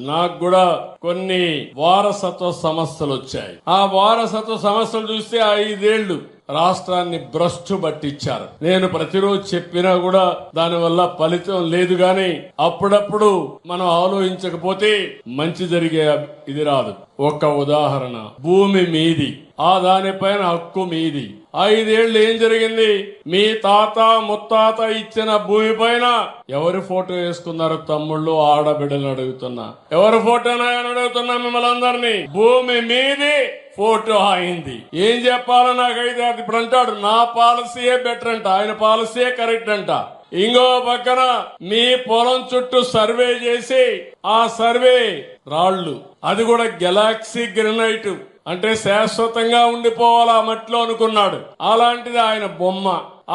నాకు కూడా కొన్ని వారసత్వ సమస్యలు వచ్చాయి. ఆ వారసత్వ సమస్యలు చూస్తే 5 ఏళ్లు రాష్ట్రాన్ని భ్రష్టు పట్టించారు. నేను ప్రతిరోజు చెప్పినా కూడా దానివల్ల ఫలితం లేదు గాని అప్పుడప్పుడు మనం ఆలోచించకపోతే మంచి జరిగే ఇది రాదు. ఒక ఉదాహరణ, భూమి మీది, ఆ దానిపైన హక్కు మీది. 5 ఏళ్లు ఏం జరిగింది? మీ తాత ముత్తాత ఇచ్చిన భూమి పైన ఎవరి ఫోటో వేసుకున్నారు? తమ్ముళ్ళు ఆడబిడ్డలు అడుగుతున్నా, ఎవరి ఫోటోనా అని అడుగుతున్నా మిమ్మల్ని అందరినీ. భూమి మీది, ఫోటో అయింది. ఏం చెప్పాలో నాకైతే అది ఇప్పుడు అంటాడు నా పాలసీయే బెటర్ అంట, ఆయన పాలసీయే కరెక్ట్ అంట. ఇంకో పక్కన మీ పొలం చుట్టూ సర్వే చేసి ఆ సర్వే రాళ్లు, అది కూడా గెలాక్సీ గ్రెనైట్ అంటే శాశ్వతంగా ఉండిపోవాలా మట్టిలో అనుకున్నాడు. అలాంటిది ఆయన బొమ్మ.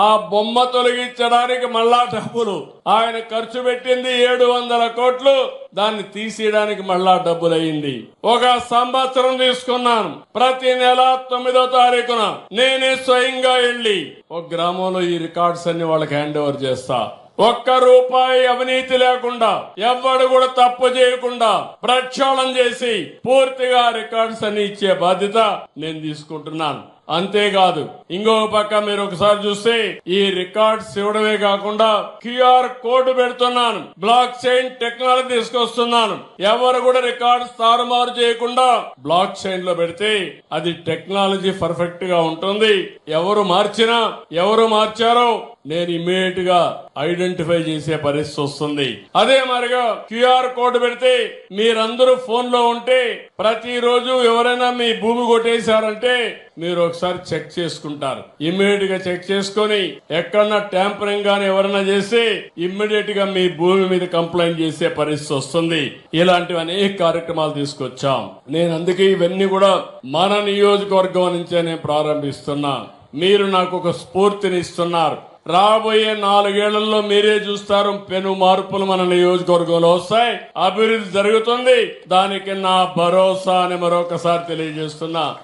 ఆ బొమ్మ తొలగించడానికి మళ్ళా డబ్బులు ఆయన ఖర్చు పెట్టింది 700 కోట్లు. దాన్ని తీసేయడానికి మళ్ళా డబ్బులు అయింది. ఒక సంవత్సరం తీసుకున్నాను. ప్రతి నెల 9వ తారీఖున నేనే స్వయంగా వెళ్లి ఒక గ్రామంలో ఈ రికార్డ్స్ అన్ని వాళ్ళకి హ్యాండ్ ఓవర్ చేస్తా. ఒక్క రూపాయి అవినీతి లేకుండా, ఎవ్వడు కూడా తప్పు చేయకుండా ప్రక్షాళన చేసి పూర్తిగా రికార్డ్స్ అన్ని ఇచ్చే బాధ్యత నేను తీసుకుంటున్నాను. అంతేకాదు, ఇంకో పక్క మీరు ఒకసారి చూస్తే ఈ రికార్డ్స్ ఇవ్వడమే కాకుండా క్యూఆర్ కోడ్ పెడుతున్నాను, బ్లాక్ చైన్ టెక్నాలజీ తీసుకొస్తున్నాను. ఎవరు కూడా రికార్డ్స్ తారుమారు చేయకుండా బ్లాక్ చైన్ లో పెడితే అది టెక్నాలజీ పర్ఫెక్ట్ గా ఉంటుంది. ఎవరు మార్చినా, ఎవరు మార్చారో నేను ఇమ్మీడియట్ గా ఐడెంటిఫై చేసే పరిస్థితి వస్తుంది. అదే మరిగా క్యూఆర్ కోడ్ పెడితే మీరందరూ ఫోన్ లో ఉంటే ప్రతిరోజు ఎవరైనా మీ భూమి కొట్టేశారంటే మీరు ఒకసారి చెక్ చేసుకుంటారు. ఇమ్మీడియట్ గా చెక్ చేసుకుని ఎక్కడన్నా ట్యాంపరింగ్ గాని ఎవరైనా చేస్తే ఇమ్మీడియట్ గా మీ భూమి మీద కంప్లైంట్ చేసే పరిస్థితి వస్తుంది. ఇలాంటివి అనేక కార్యక్రమాలు తీసుకొచ్చాం. నేను అందుకే ఇవన్నీ కూడా మన నియోజకవర్గం నుంచే నేను ప్రారంభిస్తున్నా. మీరు నాకు ఒక స్ఫూర్తిని ఇస్తున్నారు. రాబోయే 4 ఏళ్లలో మీరే చూస్తారు, పెను మార్పులు మన నియోజకవర్గంలో వస్తాయి, అభివృద్ధి జరుగుతుంది. దానికి నా భరోసా అని మరొకసారి తెలియజేస్తున్నా.